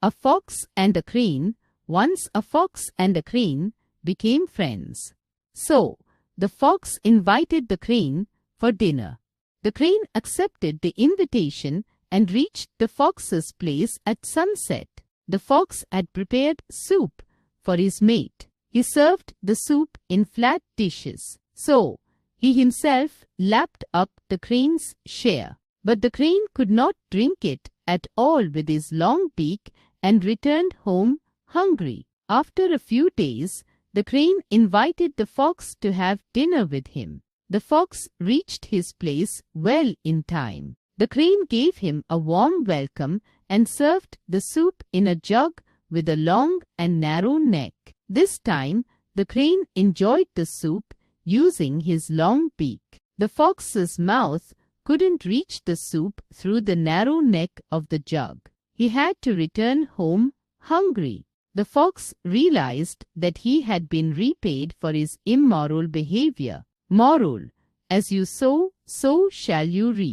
A fox and a crane. Once a fox and a crane became friends. So, the fox invited the crane for dinner. The crane accepted the invitation and reached the fox's place at sunset. The fox had prepared soup for his mate. He served the soup in flat dishes. So, he himself lapped up the crane's share. But the crane could not drink it at all with his long beak and returned home hungry. After a few days, the crane invited the fox to have dinner with him. The fox reached his place well in time. The crane gave him a warm welcome and served the soup in a jug with a long and narrow neck. This time, the crane enjoyed the soup using his long beak. The fox's mouth couldn't reach the soup through the narrow neck of the jug. He had to return home hungry. The fox realized that he had been repaid for his immoral behavior. Moral: as you sow, so shall you reap.